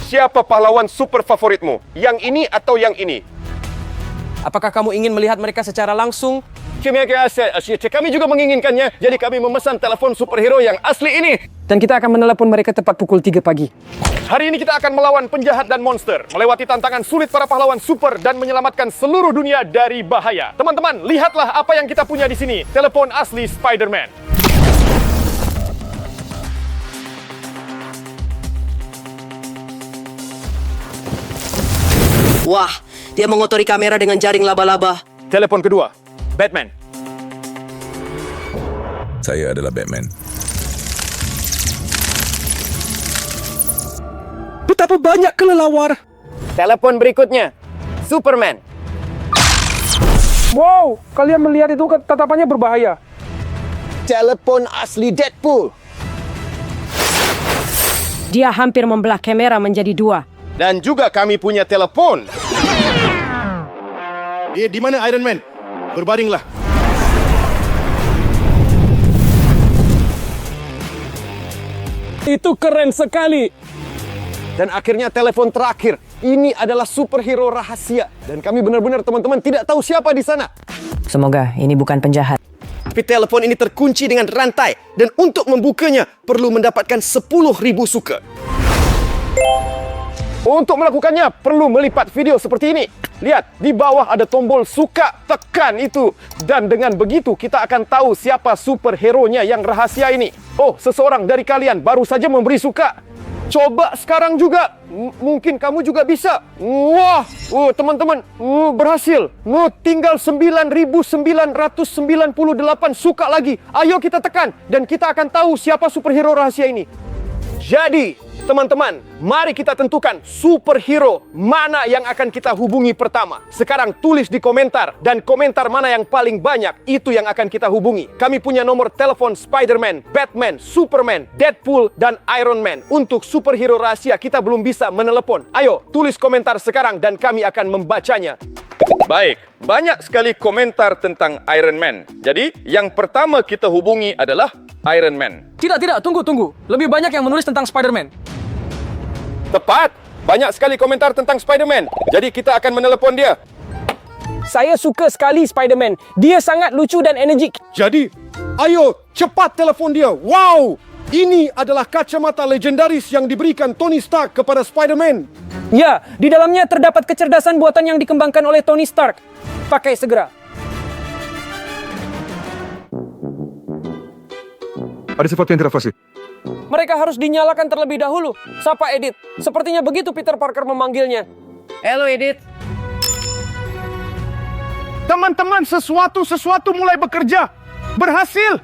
siapa pahlawan super favoritmu? Yang ini atau yang ini? Apakah kamu ingin melihat mereka secara langsung? Kami juga menginginkannya, jadi kami memesan telepon superhero yang asli ini. Dan kita akan menelepon mereka tepat pukul 3 pagi. Hari ini kita akan melawan penjahat dan monster, melewati tantangan sulit para pahlawan super dan menyelamatkan seluruh dunia dari bahaya. Teman-teman, lihatlah apa yang kita punya di sini. Telepon asli Spider-Man. Wah, dia mengotori kamera dengan jaring laba-laba. Telepon kedua, Batman. Saya adalah Batman. Betapa banyak kelelawar. Telepon berikutnya, Superman. Wow, kalian melihat itu tatapannya berbahaya. Telepon asli Deadpool. Dia hampir membelah kamera menjadi 2. Dan juga kami punya telepon. Di mana Iron Man? Berbaringlah. Itu keren sekali. Dan akhirnya telepon terakhir. Ini adalah superhero rahasia. Dan kami benar-benar teman-teman tidak tahu siapa di sana. Semoga ini bukan penjahat. Tapi telepon ini terkunci dengan rantai. Dan untuk membukanya perlu mendapatkan 10.000 suka. Untuk melakukannya perlu melipat video seperti ini. Lihat, di bawah ada tombol suka, tekan itu. Dan dengan begitu kita akan tahu siapa superhero-nya yang rahasia ini. Oh, seseorang dari kalian baru saja memberi suka. Coba sekarang juga. Mungkin kamu juga bisa. Wah, teman-teman, berhasil. Tinggal 9.998 suka lagi. Ayo kita tekan dan kita akan tahu siapa superhero rahasia ini. Jadi, teman-teman, mari kita tentukan superhero mana yang akan kita hubungi pertama. Sekarang tulis di komentar, dan komentar mana yang paling banyak, itu yang akan kita hubungi. Kami punya nomor telepon Spider-Man, Batman, Superman, Deadpool, dan Iron Man. Untuk superhero rahasia kita belum bisa menelepon. Ayo, tulis komentar sekarang dan kami akan membacanya. Baik, banyak sekali komentar tentang Iron Man. Jadi, yang pertama kita hubungi adalah Iron Man. Tidak, tunggu. Lebih banyak yang menulis tentang Spider-Man. Tepat, banyak sekali komentar tentang Spider-Man. Jadi kita akan menelepon dia. Saya suka sekali Spider-Man. Dia sangat lucu dan energik. Jadi, ayo cepat telepon dia. Wow, ini adalah kacamata legendaris yang diberikan Tony Stark kepada Spider-Man. Ya, di dalamnya terdapat kecerdasan buatan yang dikembangkan oleh Tony Stark. Pakai segera. Ada sesuatu yang tidak pasti. Mereka harus dinyalakan terlebih dahulu. Sapa Edith. Sepertinya begitu Peter Parker memanggilnya. Halo Edith. Teman-teman, sesuatu mulai bekerja. Berhasil.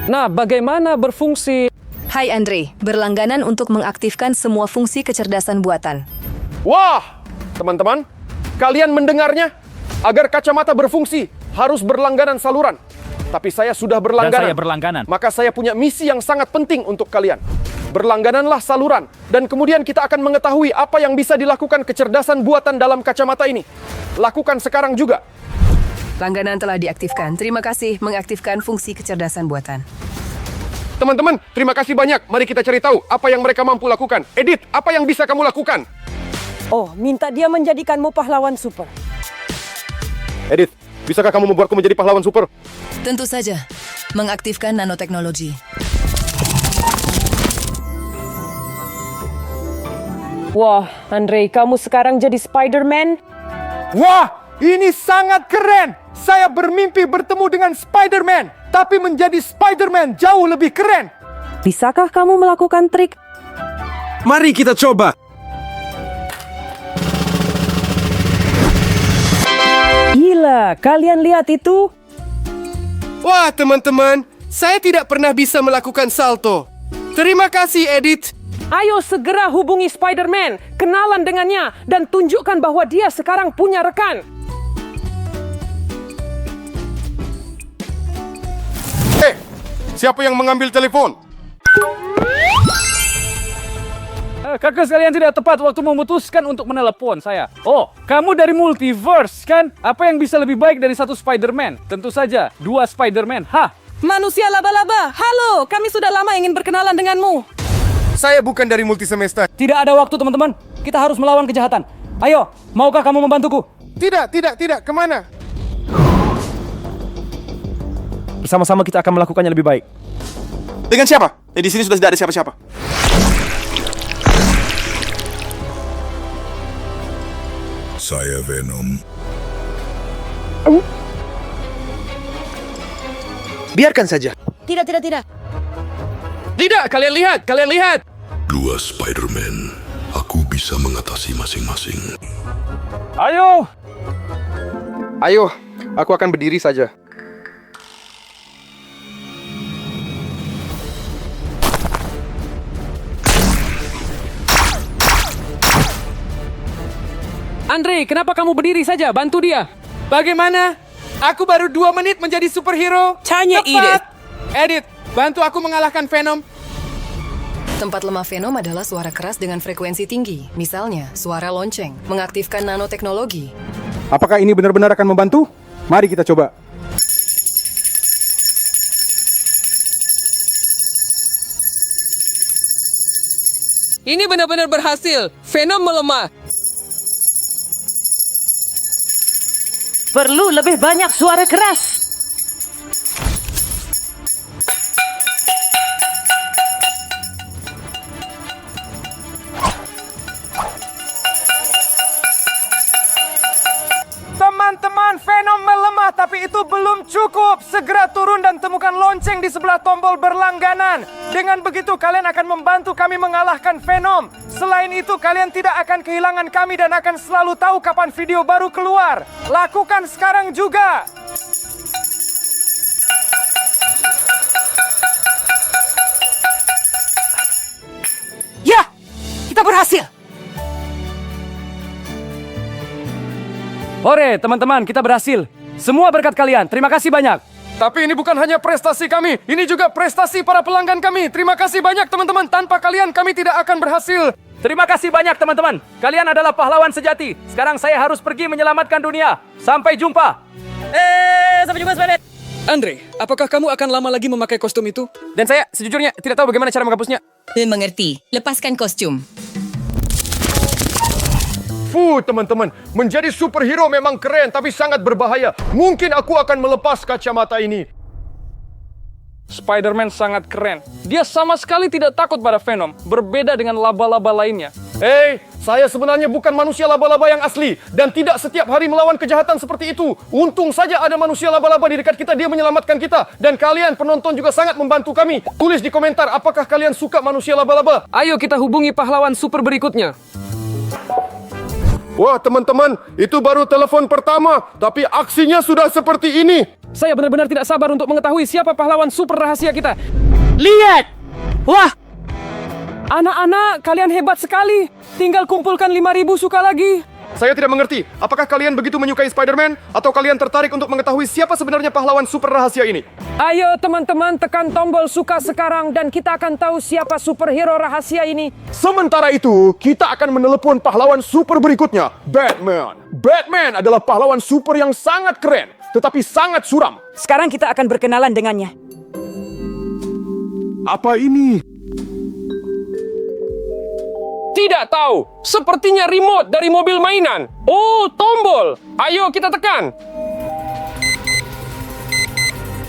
Nah, bagaimana berfungsi? Hai Andre, berlangganan untuk mengaktifkan semua fungsi kecerdasan buatan. Wah, teman-teman, kalian mendengarnya? Agar kacamata berfungsi, harus berlangganan saluran. Tapi saya sudah berlangganan. Dan saya berlangganan. Maka saya punya misi yang sangat penting untuk kalian. Berlanggananlah saluran. Dan kemudian kita akan mengetahui apa yang bisa dilakukan kecerdasan buatan dalam kacamata ini. Lakukan sekarang juga. Langganan telah diaktifkan. Terima kasih mengaktifkan fungsi kecerdasan buatan. Teman-teman, terima kasih banyak. Mari kita cari tahu apa yang mereka mampu lakukan. Edith, apa yang bisa kamu lakukan? Oh, minta dia menjadikanmu pahlawan super. Edith, bisakah kamu membuatku menjadi pahlawan super? Tentu saja. Mengaktifkan nanoteknologi. Wah, Andre, kamu sekarang jadi Spider-Man? Wah, ini sangat keren. Saya bermimpi bertemu dengan Spider-Man. Tapi menjadi Spider-Man jauh lebih keren. Bisakah kamu melakukan trik? Mari kita coba. Gila, kalian lihat itu? Wah, teman-teman, saya tidak pernah bisa melakukan salto. Terima kasih, Edith. Ayo segera hubungi Spider-Man, kenalan dengannya, dan tunjukkan bahwa dia sekarang punya rekan. Siapa yang mengambil telepon? Kakak sekalian tidak tepat waktu memutuskan untuk menelepon saya. Oh, kamu dari multiverse kan? Apa yang bisa lebih baik dari satu Spider-Man? Tentu saja, 2 Spider-Man. Hah? Manusia laba-laba, halo, kami sudah lama ingin berkenalan denganmu. Saya bukan dari multisemester. Tidak ada waktu teman-teman. Kita harus melawan kejahatan. Ayo, maukah kamu membantuku? Tidak. Kemana? Bersama-sama kita akan melakukannya lebih baik. Dengan siapa? Di sini sudah tidak ada siapa-siapa. Saya Venom. Biarkan saja. Tidak. Tidak, kalian lihat. Dua Spider-Man. Aku bisa mengatasi masing-masing. Ayo! Ayo, aku akan berdiri saja. Andre, kenapa kamu berdiri saja? Bantu dia. Bagaimana? Aku baru 2 menit menjadi superhero. Tanya Tepat. Edit, bantu aku mengalahkan Venom. Tempat lemah Venom adalah suara keras dengan frekuensi tinggi. Misalnya, suara lonceng, mengaktifkan nanoteknologi. Apakah ini benar-benar akan membantu? Mari kita coba. Ini benar-benar berhasil. Venom melemah. Perlu lebih banyak suara keras. Teman-teman, Venom melemah, tapi itu belum cukup. Segera turun dan temukan lonceng di sebelah tombol berlangganan. Dengan begitu, kalian akan membantu kami mengalahkan Venom. Selain itu, kalian tidak akan kehilangan kami dan akan selalu tahu kapan video baru keluar. Lakukan sekarang juga. Ya, kita berhasil. Hore, teman-teman, kita berhasil. Semua berkat kalian. Terima kasih banyak. Tapi ini bukan hanya prestasi kami, ini juga prestasi para pelanggan kami. Terima kasih banyak teman-teman, tanpa kalian kami tidak akan berhasil. Terima kasih banyak, teman-teman. Kalian adalah pahlawan sejati. Sekarang saya harus pergi menyelamatkan dunia. Sampai jumpa. Sampai jumpa, Spider. Andre, apakah kamu akan lama lagi memakai kostum itu? Dan saya sejujurnya tidak tahu bagaimana cara menghapusnya. Mengerti. Lepaskan kostum. Teman-teman, menjadi superhero memang keren tapi sangat berbahaya. Mungkin aku akan melepas kacamata ini. Spider-Man sangat keren. Dia sama sekali tidak takut pada Venom. Berbeda dengan laba-laba lainnya. Hei, saya sebenarnya bukan manusia laba-laba yang asli dan tidak setiap hari melawan kejahatan seperti itu. Untung saja ada manusia laba-laba di dekat kita, dia menyelamatkan kita. Dan kalian penonton juga sangat membantu kami. Tulis di komentar apakah kalian suka manusia laba-laba. Ayo kita hubungi pahlawan super berikutnya. Wah teman-teman, itu baru telepon pertama, tapi aksinya sudah seperti ini. Saya benar-benar tidak sabar untuk mengetahui siapa pahlawan super rahasia kita. Lihat! Wah! Anak-anak, kalian hebat sekali. Tinggal kumpulkan 5.000 suka lagi. Saya tidak mengerti, apakah kalian begitu menyukai Spider-Man atau kalian tertarik untuk mengetahui siapa sebenarnya pahlawan super rahasia ini? Ayo teman-teman, tekan tombol suka sekarang dan kita akan tahu siapa superhero rahasia ini. Sementara itu, kita akan menelepon pahlawan super berikutnya, Batman. Batman adalah pahlawan super yang sangat keren, tetapi sangat suram. Sekarang kita akan berkenalan dengannya. Apa ini? Tidak tahu. Sepertinya remote dari mobil mainan. Oh, tombol. Ayo kita tekan.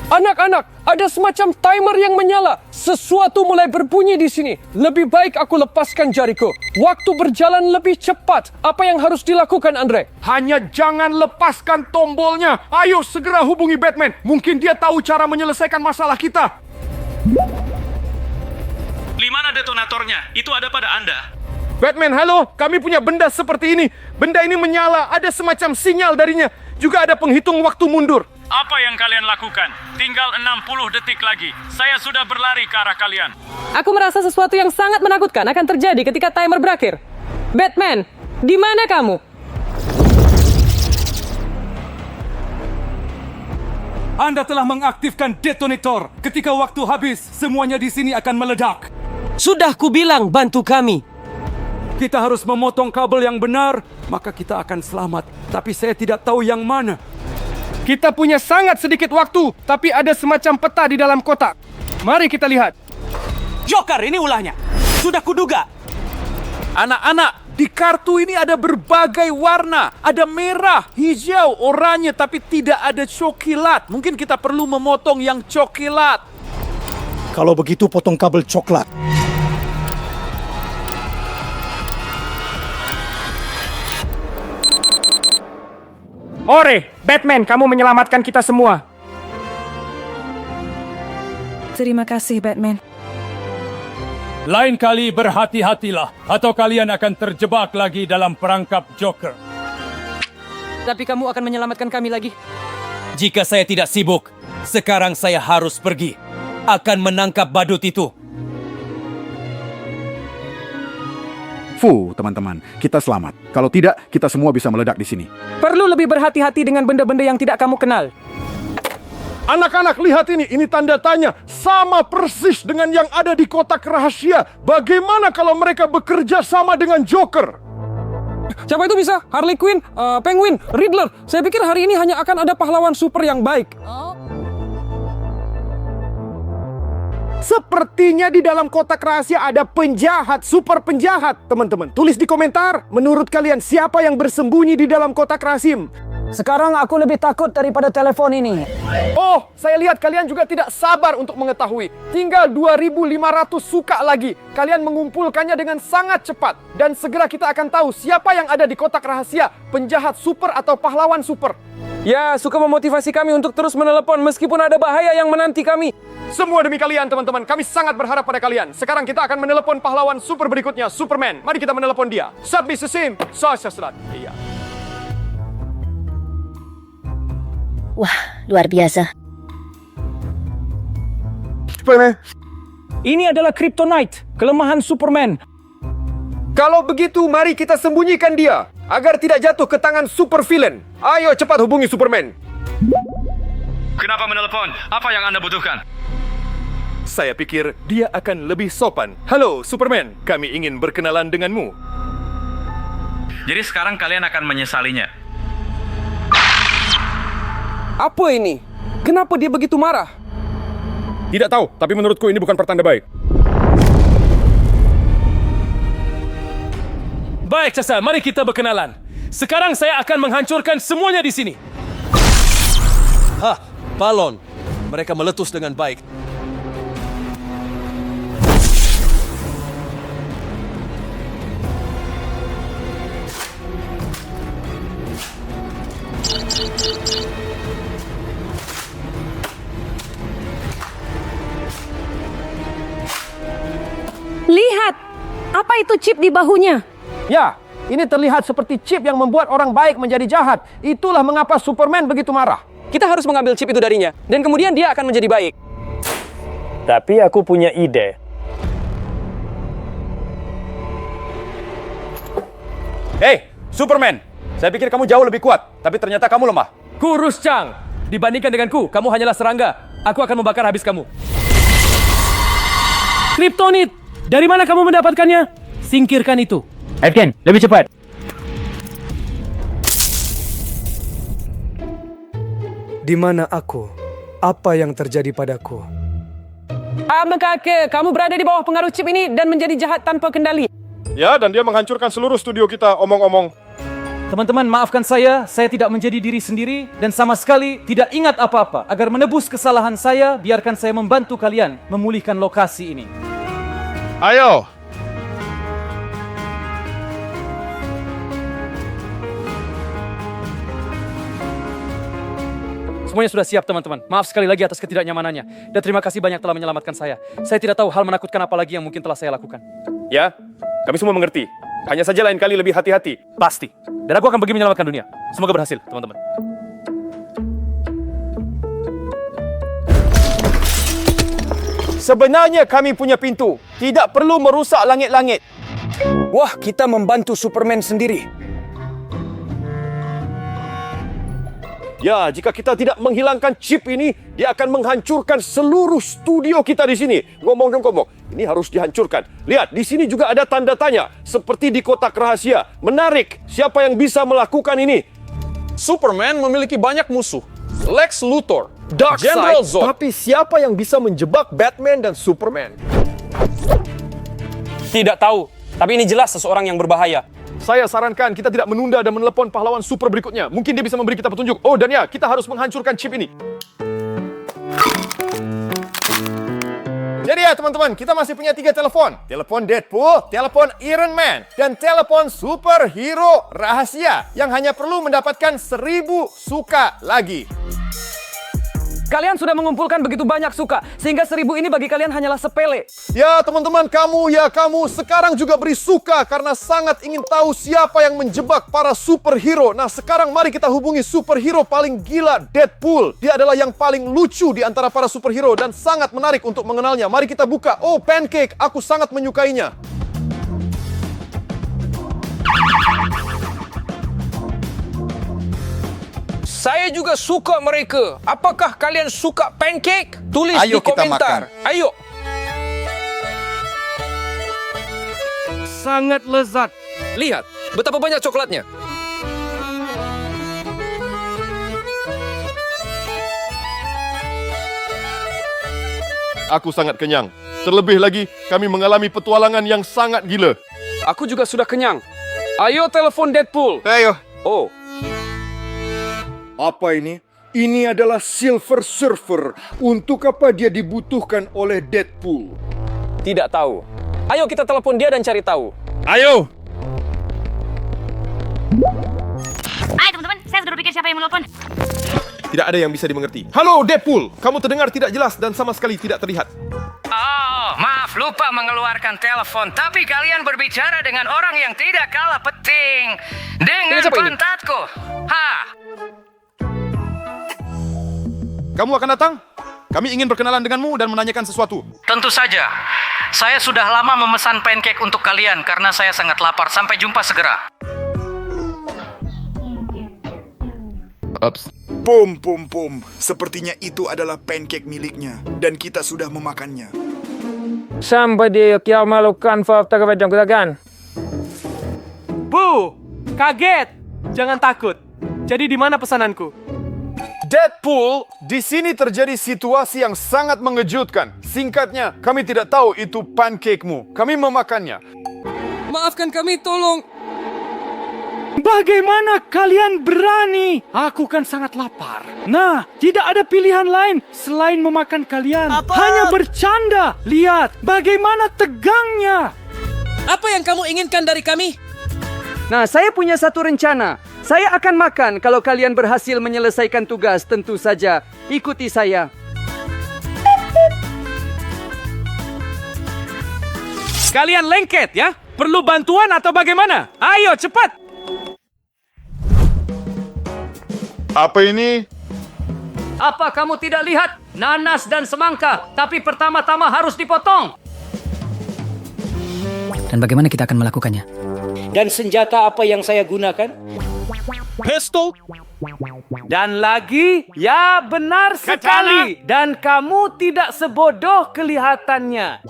Anak-anak, ada semacam timer yang menyala. Sesuatu mulai berbunyi di sini. Lebih baik aku lepaskan jariku. Waktu berjalan lebih cepat. Apa yang harus dilakukan, Andre? Hanya jangan lepaskan tombolnya. Ayo segera hubungi Batman. Mungkin dia tahu cara menyelesaikan masalah kita. Di mana detonatornya? Itu ada pada Anda. Batman, halo. Kami punya benda seperti ini. Benda ini menyala. Ada semacam sinyal darinya. Juga ada penghitung waktu mundur. Apa yang kalian lakukan? Tinggal 60 detik lagi. Saya sudah berlari ke arah kalian. Aku merasa sesuatu yang sangat menakutkan akan terjadi ketika timer berakhir. Batman, di mana kamu? Anda telah mengaktifkan detonator. Ketika waktu habis, semuanya di sini akan meledak. Sudah kubilang bantu kami. Kita harus memotong kabel yang benar, maka kita akan selamat. Tapi saya tidak tahu yang mana. Kita punya sangat sedikit waktu, tapi ada semacam peta di dalam kotak. Mari kita lihat. Joker, ini ulahnya. Sudah kuduga. Anak-anak, di kartu ini ada berbagai warna. Ada merah, hijau, oranye, tapi tidak ada coklat. Mungkin kita perlu memotong yang coklat. Kalau begitu potong kabel coklat. Ore, Batman, kamu menyelamatkan kita semua. Terima kasih, Batman. Lain kali berhati-hatilah, atau kalian akan terjebak lagi dalam perangkap Joker. Tapi kamu akan menyelamatkan kami lagi. Jika saya tidak sibuk, sekarang saya harus pergi. Akan menangkap badut itu. Fu, teman-teman, kita selamat. Kalau tidak, kita semua bisa meledak di sini. Perlu lebih berhati-hati dengan benda-benda yang tidak kamu kenal. Anak-anak, lihat ini tanda tanya. Sama persis dengan yang ada di kotak rahasia. Bagaimana kalau mereka bekerja sama dengan Joker? Siapa itu bisa? Harley Quinn, Penguin, Riddler. Saya pikir hari ini hanya akan ada pahlawan super yang baik. Sepertinya di dalam kotak rahasia ada penjahat, super penjahat. Teman-teman, tulis di komentar. Menurut kalian, siapa yang bersembunyi di dalam kotak rahasia? Sekarang aku lebih takut daripada telepon ini. Oh, saya lihat kalian juga tidak sabar untuk mengetahui. Tinggal 2.500 suka lagi. Kalian mengumpulkannya dengan sangat cepat. Dan segera kita akan tahu siapa yang ada di kotak rahasia. Penjahat super atau pahlawan super. Ya, suka memotivasi kami untuk terus menelepon meskipun ada bahaya yang menanti kami. Semua demi kalian, teman-teman. Kami sangat berharap pada kalian. Sekarang kita akan menelepon pahlawan super berikutnya, Superman. Mari kita menelepon dia. Sabbi sesim, sasasrat. Iya. Wah, luar biasa. Superman. Ini adalah Kryptonite, kelemahan Superman. Kalau begitu, mari kita sembunyikan dia agar tidak jatuh ke tangan super villain. Ayo cepat hubungi Superman. Kenapa menelepon? Apa yang Anda butuhkan? Saya pikir dia akan lebih sopan. Halo, Superman. Kami ingin berkenalan denganmu. Jadi sekarang kalian akan menyesalinya. Apa ini? Kenapa dia begitu marah? Tidak tahu, tapi menurutku ini bukan pertanda baik. Baik, Sasa, mari kita berkenalan. Sekarang saya akan menghancurkan semuanya di sini. Hah, balon. Mereka meletus dengan baik. Lihat, apa itu chip di bahunya? Ya, ini terlihat seperti chip yang membuat orang baik menjadi jahat. Itulah mengapa Superman begitu marah. Kita harus mengambil chip itu darinya, dan kemudian dia akan menjadi baik. Tapi aku punya ide. Hei, Superman. Saya pikir kamu jauh lebih kuat, tapi ternyata kamu lemah. Kurus, Chang. Dibandingkan denganku, kamu hanyalah serangga. Aku akan membakar habis kamu. Kryptonite, dari mana kamu mendapatkannya? Singkirkan itu. Evgen, lebih cepat. Di mana aku? Apa yang terjadi padaku? Kakek, kamu berada di bawah pengaruh chip ini dan menjadi jahat tanpa kendali. Ya, dan dia menghancurkan seluruh studio kita, omong-omong. Teman-teman, maafkan saya tidak menjadi diri sendiri dan sama sekali tidak ingat apa-apa. Agar menebus kesalahan saya, biarkan saya membantu kalian memulihkan lokasi ini. Ayo. Semuanya sudah siap, teman-teman. Maaf sekali lagi atas ketidaknyamanannya. Dan terima kasih banyak telah menyelamatkan saya. Saya tidak tahu hal menakutkan apa lagi yang mungkin telah saya lakukan. Ya, kami semua mengerti. Hanya saja lain kali lebih hati-hati. Pasti. Dan aku akan pergi menyelamatkan dunia. Semoga berhasil, teman-teman. Sebenarnya kami punya pintu. Tidak perlu merusak langit-langit. Wah, kita membantu Superman sendiri. Ya, jika kita tidak menghilangkan chip ini, dia akan menghancurkan seluruh studio kita di sini. Ngomong-ngomong, ini harus dihancurkan. Lihat, di sini juga ada tanda tanya, seperti di kotak rahasia. Menarik, siapa yang bisa melakukan ini? Superman memiliki banyak musuh. Lex Luthor, Darkseid, General Zod. tapi siapa yang bisa menjebak Batman dan Superman? Tidak tahu. Tapi ini jelas seseorang yang berbahaya. Saya sarankan kita tidak menunda dan menelepon pahlawan super berikutnya. Mungkin dia bisa memberi kita petunjuk. Oh, dan ya, kita harus menghancurkan chip ini. Jadi ya teman-teman, kita masih punya 3 telepon. Telepon Deadpool, telepon Iron Man, dan telepon superhero rahasia yang hanya perlu mendapatkan 1000 suka lagi. Kalian sudah mengumpulkan begitu banyak suka, sehingga 1000 ini bagi kalian hanyalah sepele. Ya teman-teman, kamu sekarang juga beri suka karena sangat ingin tahu siapa yang menjebak para superhero. Nah sekarang mari kita hubungi superhero paling gila, Deadpool. Dia adalah yang paling lucu di antara para superhero dan sangat menarik untuk mengenalnya. Mari kita buka. Oh, Pancake, aku sangat menyukainya. Saya juga suka mereka. Apakah kalian suka Pancake? Tulis Ayo di kita komentar. Ayo. Sangat lezat. Lihat, betapa banyak coklatnya. Aku sangat kenyang. Terlebih lagi, kami mengalami petualangan yang sangat gila. Aku juga sudah kenyang. Ayo telepon Deadpool. Ayo. Oh, Apa ini? Ini adalah Silver Surfer. Untuk apa dia dibutuhkan oleh Deadpool? tidak tahu. Ayo kita telepon dia dan cari tahu. Ayo. Hai teman-teman, saya sudah berpikir siapa yang menelpon. Tidak ada yang bisa dimengerti. Halo Deadpool, kamu terdengar tidak jelas dan sama sekali tidak terlihat. Oh, maaf lupa mengeluarkan telepon. Tapi kalian berbicara dengan orang yang tidak kalah penting. Dengan siapa ini? pantatku. Ha. Kamu akan datang? Kami ingin berkenalan denganmu dan menanyakan sesuatu. Tentu saja. Saya sudah lama memesan pancake untuk kalian karena saya sangat lapar. Sampai jumpa segera. Ups. Pom. Sepertinya itu adalah pancake miliknya dan kita sudah memakannya. Somebody yang melakukan fakta kebenaran. Bu, kaget. Jangan takut. Jadi di mana pesananku? Deadpool, di sini terjadi situasi yang sangat mengejutkan. Singkatnya, kami tidak tahu itu pancake-mu. Kami memakannya. Maafkan kami, tolong. Bagaimana kalian berani? Aku kan sangat lapar. Nah, tidak ada pilihan lain selain memakan kalian. Hanya bercanda. Lihat, bagaimana tegangnya. Apa yang kamu inginkan dari kami? Nah, saya punya satu rencana. Saya akan makan kalau kalian berhasil menyelesaikan tugas. Tentu saja, ikuti saya. Kalian lengket ya? Perlu bantuan atau bagaimana? Ayo, cepat! Apa ini? Apa kamu tidak lihat? Nanas dan semangka. Tapi pertama-tama harus dipotong. Dan bagaimana kita akan melakukannya? Dan senjata apa yang saya gunakan? Pistol? Dan lagi, ya benar sekali. Dan kamu tidak sebodoh kelihatannya.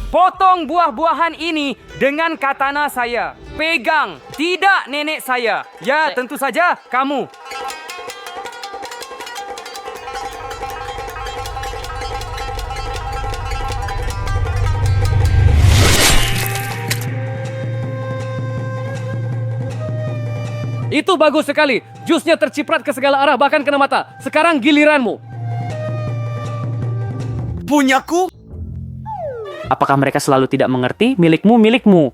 Potong buah-buahan ini dengan katana saya. Pegang, tidak nenek saya. Ya, tentu saja kamu. Itu bagus sekali. Jusnya terciprat ke segala arah, bahkan kena mata. Sekarang giliranmu. Punyaku? Apakah mereka selalu tidak mengerti? Milikmu, milikmu.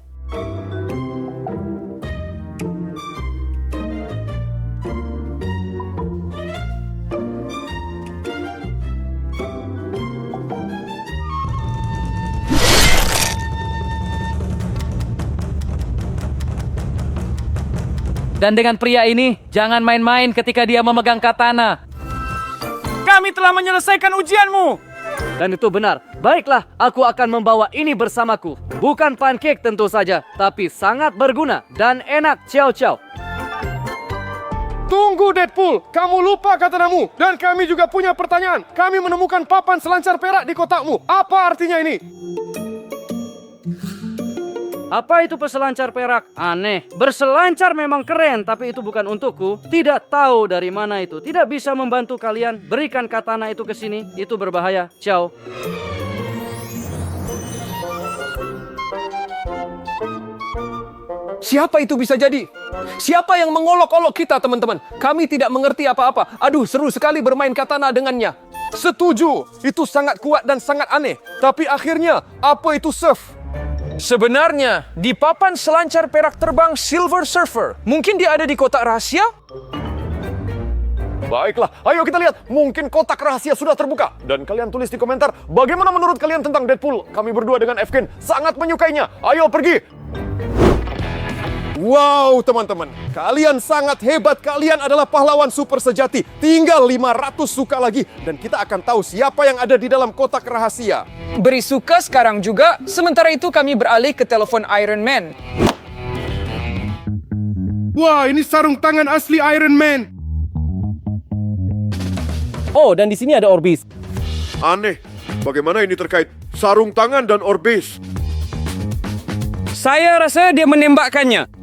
Dan dengan pria ini, jangan main-main ketika dia memegang katana. Kami telah menyelesaikan ujianmu. Dan itu benar. Baiklah, aku akan membawa ini bersamaku. Bukan pancake tentu saja, tapi sangat berguna dan enak. Ciao. Tunggu Deadpool, kamu lupa katanamu. Dan kami juga punya pertanyaan. Kami menemukan papan selancar perak di kotakmu. Apa artinya ini? Apa itu peselancar perak? Aneh. Berselancar memang keren, tapi itu bukan untukku. Tidak tahu dari mana itu. Tidak bisa membantu kalian. Berikan katana itu ke sini. Itu berbahaya. Ciao. Siapa itu bisa jadi? Siapa yang mengolok-olok kita, teman-teman? Kami tidak mengerti apa-apa. Aduh, seru sekali bermain katana dengannya. Setuju, itu sangat kuat dan sangat aneh. Tapi akhirnya, apa itu surf? Sebenarnya, di papan selancar perak terbang Silver Surfer, mungkin dia ada di kotak rahasia? Baiklah, ayo kita lihat. Mungkin kotak rahasia sudah terbuka. Dan kalian tulis di komentar, bagaimana menurut kalian tentang Deadpool? Kami berdua dengan Efkin sangat menyukainya. Ayo pergi. Wow, teman-teman. Kalian sangat hebat. Kalian adalah pahlawan super sejati. Tinggal 500 suka lagi. Dan kita akan tahu siapa yang ada di dalam kotak rahasia. Beri suka sekarang juga. Sementara itu kami beralih ke telepon Iron Man. Wah, ini sarung tangan asli Iron Man. Oh, dan di sini ada Orbis. Aneh, bagaimana ini terkait sarung tangan dan Orbis? Saya rasa dia menembakkannya.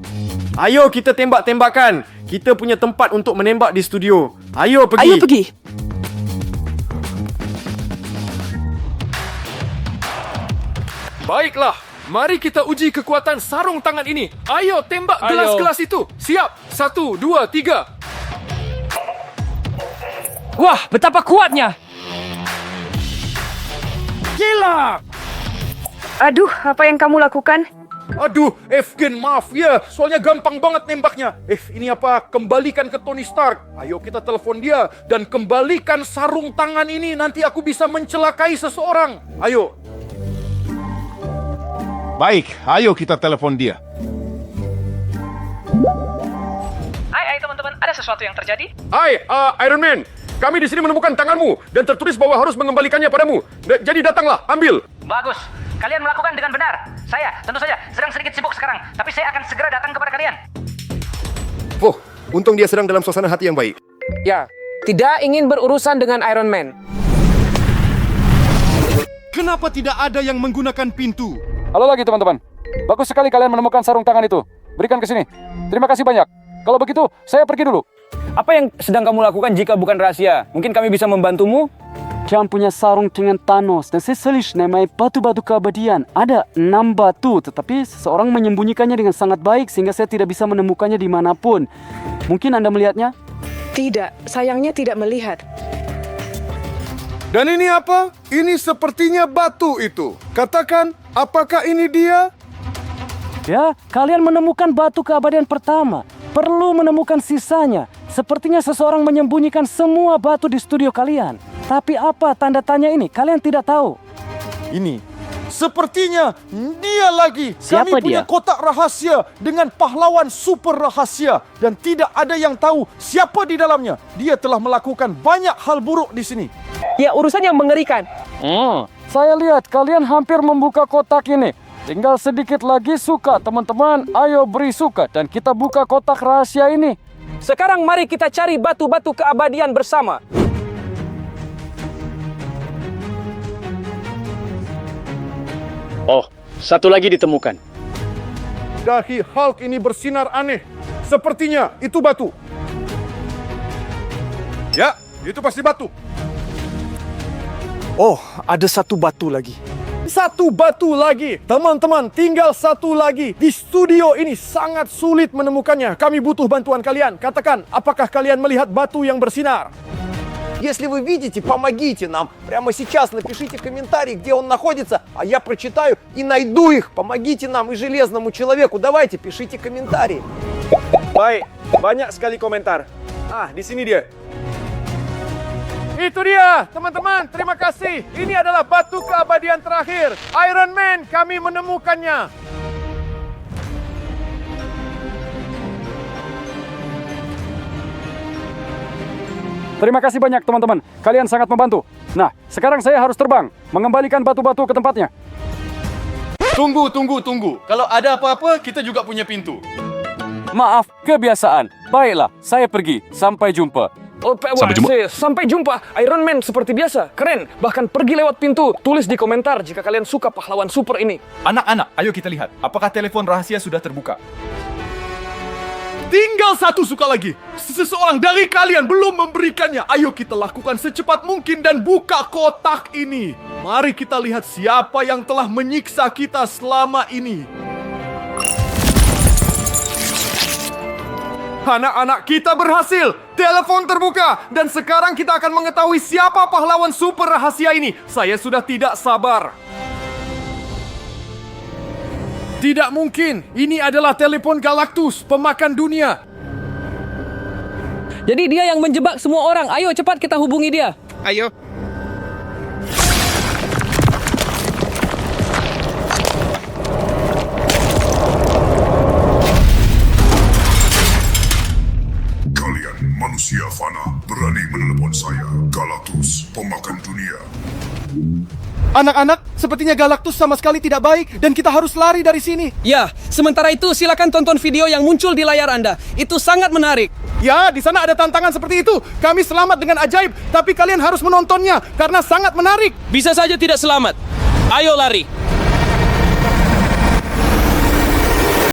Ayo kita tembak-tembakan. Kita punya tempat untuk menembak di studio. Ayo pergi. Ayo pergi. Baiklah, mari kita uji kekuatan sarung tangan ini. Ayo tembak gelas-gelas itu. Siap, 1, 2, 3. Wah, betapa kuatnya. Gila! Aduh, apa yang kamu lakukan? Aduh, Efgen, maaf ya. Soalnya gampang banget nembaknya. Ini apa? Kembalikan ke Tony Stark. Ayo kita telepon dia. Dan kembalikan sarung tangan ini. Nanti aku bisa mencelakai seseorang. Ayo. Baik, ayo kita telepon dia. Hai teman-teman, ada sesuatu yang terjadi? Hai, Iron Man. Kami di sini menemukan tanganmu dan tertulis bahwa harus mengembalikannya padamu. Jadi datanglah, ambil. Bagus. Kalian melakukan dengan benar. Saya, tentu saja, sedang sedikit sibuk sekarang. Tapi saya akan segera datang kepada kalian. Oh, untung dia sedang dalam suasana hati yang baik. Ya, tidak ingin berurusan dengan Iron Man. Kenapa tidak ada yang menggunakan pintu? Halo lagi teman-teman. Bagus sekali kalian menemukan sarung tangan itu. Berikan ke sini. Terima kasih banyak. Kalau begitu, saya pergi dulu. Apa yang sedang kamu lakukan jika bukan rahasia? Mungkin kami bisa membantumu? Jam punya sarung dengan Thanos dan saya selis namanya batu-batu keabadian. Ada 6 batu, tetapi seseorang menyembunyikannya dengan sangat baik sehingga saya tidak bisa menemukannya dimanapun. Mungkin Anda melihatnya? Tidak, sayangnya tidak melihat. Dan ini apa? Ini sepertinya batu itu. Katakan, apakah ini dia? Ya, kalian menemukan batu keabadian pertama. Perlu menemukan sisanya. Sepertinya seseorang menyembunyikan semua batu di studio kalian. Tapi apa tanda tanya ini? Kalian tidak tahu. Ini. Sepertinya dia lagi. Siapa Kami punya dia? kotak rahasia dengan pahlawan super rahasia. Dan tidak ada yang tahu siapa di dalamnya. Dia telah melakukan banyak hal buruk di sini. Ya, urusan yang mengerikan. Saya lihat kalian hampir membuka kotak ini. Tinggal sedikit lagi suka, teman-teman. Ayo beri suka dan kita buka kotak rahasia ini. Sekarang mari kita cari batu-batu keabadian bersama. Oh, satu lagi ditemukan. Dahi Hulk ini bersinar aneh. Sepertinya itu batu. Ya, itu pasti batu. Oh, ada satu batu lagi. Satu batu lagi. Teman-teman, tinggal satu lagi. Di studio ini sangat sulit menemukannya. Kami butuh bantuan kalian. Katakan, apakah kalian melihat batu yang bersinar? Если вы видите, помогите нам. Прямо сейчас напишите комментарий, где он находится, а я прочитаю и найду их. Помогите нам и Железному Человеку. Давайте, пишите комментарии. Baik, banyak sekali komentar. Di sini dia. Itu dia, teman-teman. Terima kasih. Ini adalah batu keabadian terakhir. Iron Man, kami menemukannya. Terima kasih banyak teman-teman. Kalian sangat membantu. Nah, sekarang saya harus terbang. Mengembalikan batu-batu ke tempatnya. Tunggu. Kalau ada apa-apa, kita juga punya pintu. Maaf, kebiasaan. Baiklah, saya pergi. Sampai jumpa. Sampai jumpa, Iron Man seperti biasa. Keren, bahkan pergi lewat pintu. Tulis di komentar jika kalian suka pahlawan super ini. Anak-anak, ayo kita lihat. Apakah telepon rahasia sudah terbuka? Tinggal satu suka lagi. Seseorang dari kalian belum memberikannya. Ayo kita lakukan secepat mungkin dan buka kotak ini. Mari kita lihat siapa yang telah menyiksa kita selama ini. Anak-anak, kita berhasil. Telepon terbuka. Dan sekarang kita akan mengetahui siapa pahlawan super rahasia ini. Saya sudah tidak sabar. Tidak mungkin. Ini adalah telepon Galactus, pemakan dunia. Jadi dia yang menjebak semua orang. Ayo cepat kita hubungi dia. Ayo. Kalian manusia fana berani menelepon saya, Galactus, pemakan dunia. Anak-anak, sepertinya Galactus sama sekali tidak baik dan kita harus lari dari sini. Ya, sementara itu silakan tonton video yang muncul di layar Anda. Itu sangat menarik. Ya, di sana ada tantangan seperti itu. Kami selamat dengan ajaib, tapi kalian harus menontonnya karena sangat menarik. Bisa saja tidak selamat. Ayo lari.